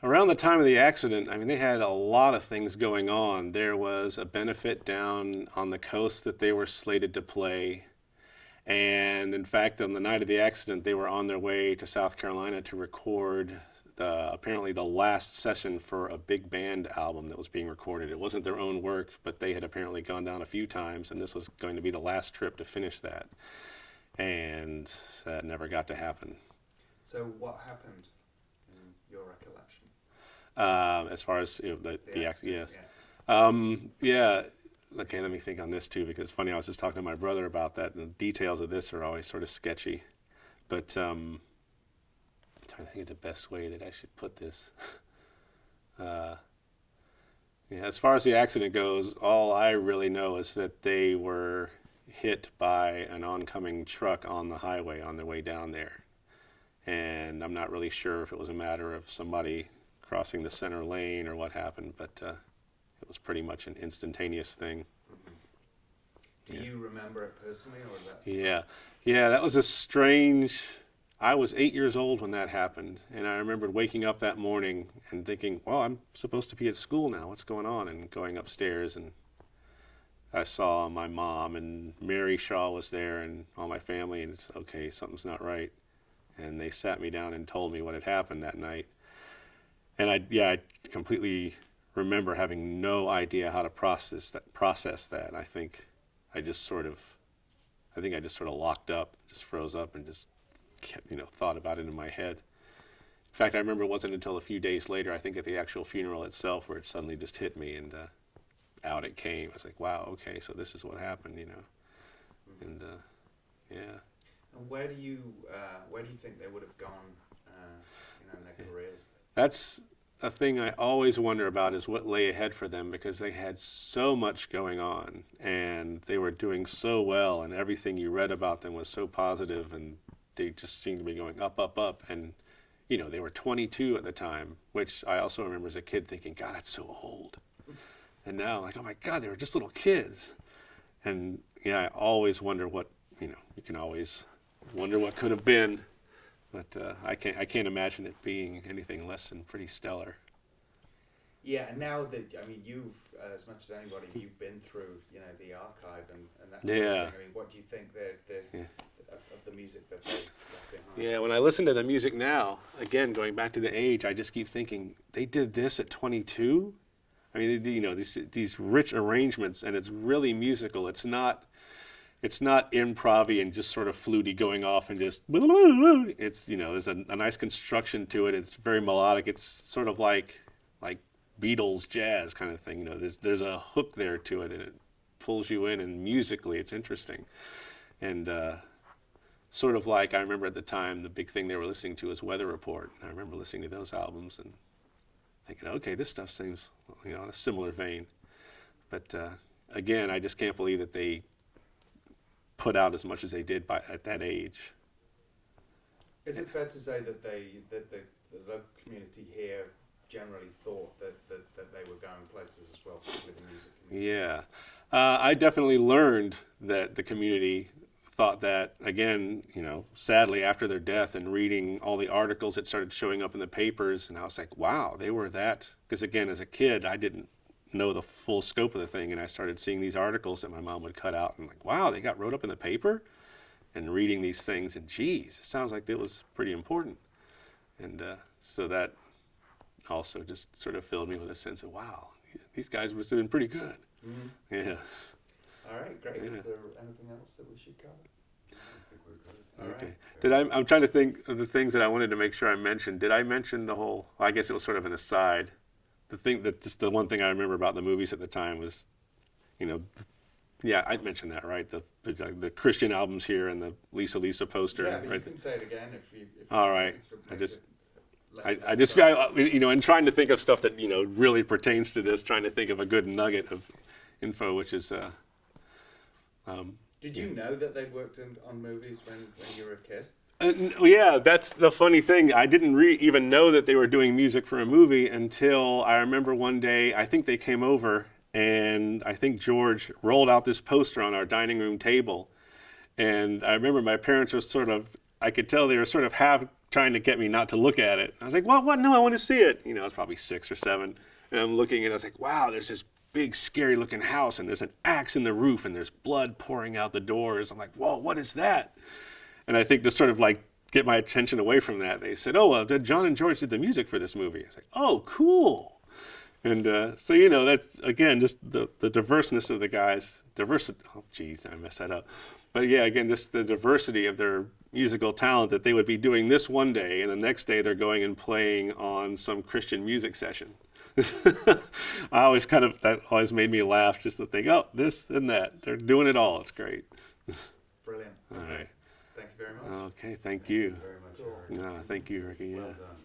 Around the time of the accident, I mean, they had a lot of things going on. There was a benefit down on the coast that they were slated to play. And in fact, on the night of the accident, they were on their way to South Carolina to record apparently the last session for a big band album that was being recorded. It wasn't their own work, but they had apparently gone down a few times, and this was going to be the last trip to finish that. And that never got to happen. So what happened in your recollection? As far as the accident, yes. yeah. Yeah. Okay, let me think on this too, because it's funny. I was just talking to my brother about that, and the details of this are always sort of sketchy. But I'm trying to think of the best way that I should put this. Uh, yeah, as far as the accident goes, all I really know is that they were hit by an oncoming truck on the highway on their way down there. And I'm not really sure if it was a matter of somebody crossing the center lane or what happened, but it was pretty much an instantaneous thing. Do you remember it personally, or that's Yeah, that was a strange. I was 8 years old when that happened, and I remembered waking up that morning and thinking, "Well, I'm supposed to be at school now. What's going on?" And going upstairs, and I saw my mom and Mary Shaw was there, and all my family, and it's okay, something's not right. And they sat me down and told me what had happened that night. And I completely remember having no idea how to process that. I just sort of, I think I just sort of locked up, just froze up, and just kept, thought about it in my head. In fact, I remember it wasn't until a few days later, I think at the actual funeral itself, where it suddenly just hit me, and out it came. I was like, wow, okay, so this is what happened, and yeah. And where do you think they would have gone, in their careers? That's a thing I always wonder about, is what lay ahead for them, because they had so much going on and they were doing so well, and everything you read about them was so positive, and they just seemed to be going up, up, up. And they were 22 at the time, which I also remember as a kid thinking, God, that's so old. And now I'm like, oh my God, they were just little kids. And I always wonder what, you can always wonder what could have been. But I can't imagine it being anything less than pretty stellar. Yeah, and now that you've as much as anybody, you've been through the archive and that. Yeah. Kind of thing. What do you think of the music that they left behind? Yeah, when I listen to the music now, again going back to the age, I just keep thinking they did this at 22. I mean, these rich arrangements, and it's really musical. It's not improv-y and just sort of fluty going off and just, it's, there's a nice construction to it. It's very melodic. It's sort of like Beatles jazz kind of thing. There's a hook there to it, and it pulls you in, and musically it's interesting. And sort of like, I remember at the time, the big thing they were listening to was Weather Report. I remember listening to those albums and thinking, okay, this stuff seems, in a similar vein. But again, I just can't believe that they put out as much as they did at that age. Is it fair to say that the local community here generally thought that they were going places as well with the music community? Yeah. I definitely learned that the community thought that, again, sadly after their death, and reading all the articles that started showing up in the papers, and I was like, wow, they were that, because again, as a kid, I didn't know the full scope of the thing, and I started seeing these articles that my mom would cut out, and I'm like, wow, they got wrote up in the paper, and reading these things, and geez, it sounds like it was pretty important. And so that also just sort of filled me with a sense of, wow, these guys must have been pretty good. Mm-hmm. Yeah. All right, great. Yeah. Is there anything else that we should cover? I think we're good. Okay. Right. I'm trying to think of the things that I wanted to make sure I mentioned. Did I mention the whole? Well, I guess it was sort of an aside. Just the one thing I remember about the movies at the time was, yeah, I mentioned that, right? The Christian albums here and the Lisa poster. Yeah, but right? you can say it again if you. All right. I just sorry. in trying to think of stuff that really pertains to this, trying to think of a good nugget of info, which is. Did you know that they'd worked on movies when you were a kid? Yeah, that's the funny thing. I didn't even know that they were doing music for a movie until I remember one day, I think they came over, and I think George rolled out this poster on our dining room table. And I remember my parents were I could tell they were sort of half trying to get me not to look at it. I was like, what? No, I want to see it. I was probably 6 or 7. And I'm looking and I was like, wow, there's this big scary looking house and there's an axe in the roof and there's blood pouring out the doors. I'm like, whoa, what is that? And I think to sort of like get my attention away from that, they said, oh, well, John and George did the music for this movie. I was like, oh, cool. And so, that's, again, just the diverseness of the guys. Oh, geez, I messed that up. But yeah, again, just the diversity of their musical talent, that they would be doing this one day and the next day they're going and playing on some Christian music session. That always made me laugh, just to think, oh, this and that. They're doing it all. It's great. Brilliant. All right. Thank you very much. Okay, thank you. Very much, Cool. Eric. No, thank you, Ricky. Well Yeah. done.